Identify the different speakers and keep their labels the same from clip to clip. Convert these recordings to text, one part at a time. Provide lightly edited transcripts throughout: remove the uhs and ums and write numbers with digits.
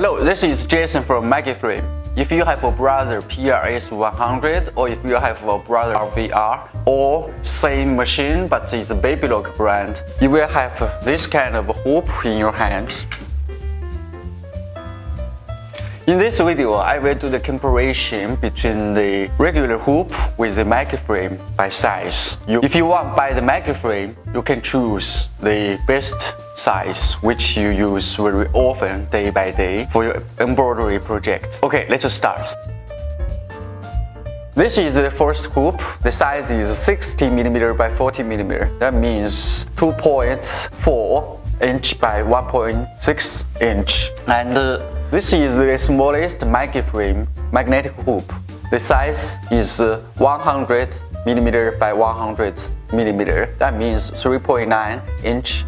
Speaker 1: Hello, this is Jason from MaggieFrame. If you have a brother PRS 100 or if you have a brother VR or same machine but it's a Babylock brand, you will have this kind of hoop in your hand. In this video, I will do the comparison between the regular hoop with the MaggieFrame by size. If you want to buy the MaggieFrame, you can choose the best size which you use very often day by day for your embroidery project. Okay, let's start. This is the first hoop. The size is 60mm by 40mm. That means 2.4 inch by 1.6 inch. And this is the smallest MaggieFrame magnetic hoop. The size is 100mm by 100mm. That means 3.9 inch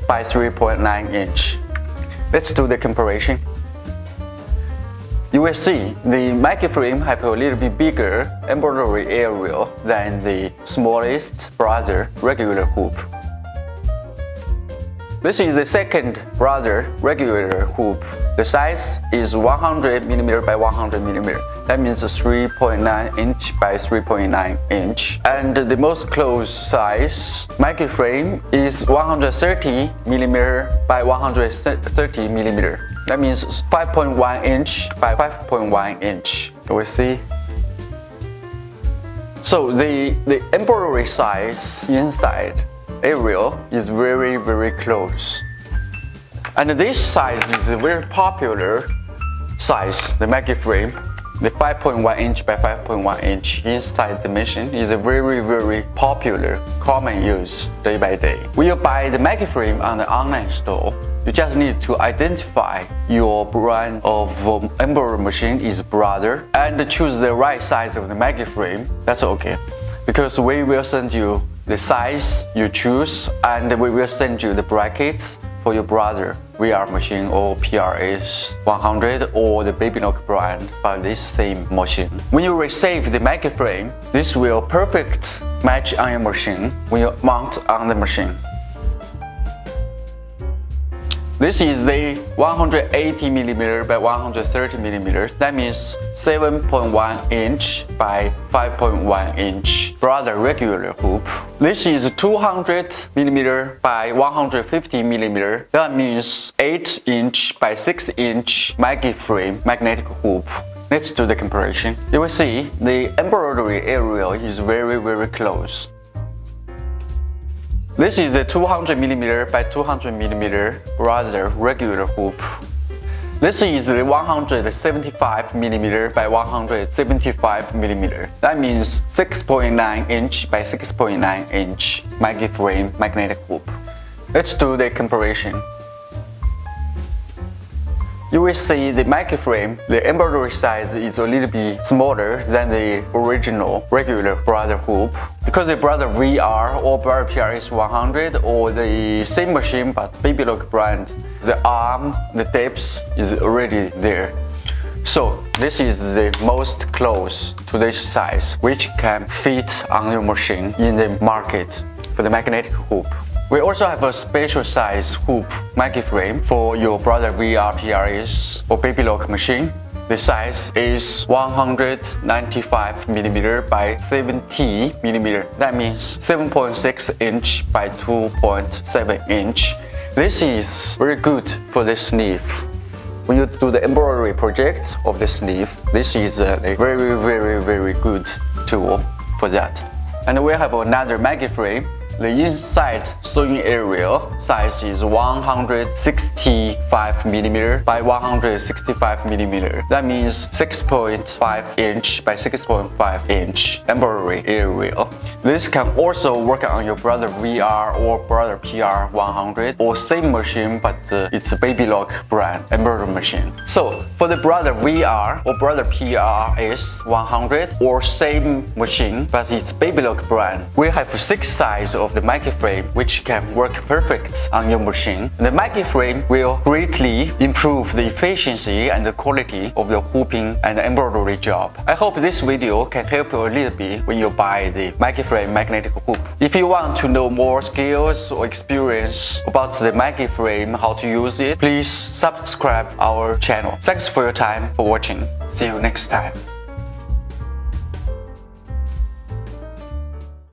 Speaker 1: by 3.9 inch. Let's do the comparison. You will see the MaggieFrame have a little bit bigger embroidery area than the smallest brother regular hoop. This is the second brother regular hoop. The size is 100mm by 100mm. That means 3.9 inch by 3.9 inch. And the most close size MaggieFrame is 130mm by 130mm. That means 5.1 inch by 5.1 inch. You will see. So the embroidery size inside area is very close. And this size is a very popular size, the MaggieFrame. The 5.1 inch by 5.1 inch inside dimension is a very popular, common use day by day. When you buy the MaggieFrame on the online store, you just need to identify your brand of embroidery machine is brother and choose the right size of the MaggieFrame. That's okay, because we will send you the size you choose and we will send you the brackets for your brother VR machine or PRS 100 or the Babylock brand by this same machine. When you receive the MaggieFrame, this will perfect match on your machine when you mount on the machine. This is the 180mm by 130mm. That means 7.1 inch by 5.1 inch brother regular hoop. This is 200mm by 150mm. That means 8 inch by 6 inch MaggieFrame magnetic hoop. Let's do the comparison. You will see the embroidery area is very close. This is the 200mm by 200mm brother regular hoop. This is the 175mm by 175mm. That means 6.9 inch by 6.9 inch MaggieFrame magnetic hoop. Let's do the comparison. You will see the MaggieFrame, the embroidery size is a little bit smaller than the original regular brother hoop. Because the brother VR or brother PRS 100 or the same machine but Babylock brand, the arm, the depth is already there. So this is the most close to this size which can fit on your machine in the market for the magnetic hoop. We also have a special size hoop MaggieFrame for your brother VR PRS or Babylock machine. The size is 195mm by 70mm. That means 7.6 inch by 2.7 inch. This is very good for the sleeve. When you do the embroidery project of the sleeve, this is a very good tool for that. And we have another MaggieFrame. The inside sewing area size is 165mm by 165mm. That means 6.5 inch by 6.5 inch embroidery area. This can also work on your brother VR or brother PR 100 or same machine but it's a Babylock brand embroidery machine. So for the brother VR or brother PRS 100 or same machine but it's Babylock brand, we have 6 sizes of the MaggieFrame, which can work perfect on your machine. The MaggieFrame will greatly improve the efficiency and the quality of your hooping and embroidery job. I hope this video can help you a little bit when you buy the MaggieFrame magnetic hoop. If you want to know more skills or experience about the MaggieFrame, how to use it, please subscribe our channel. Thanks for your time for watching. See you next time.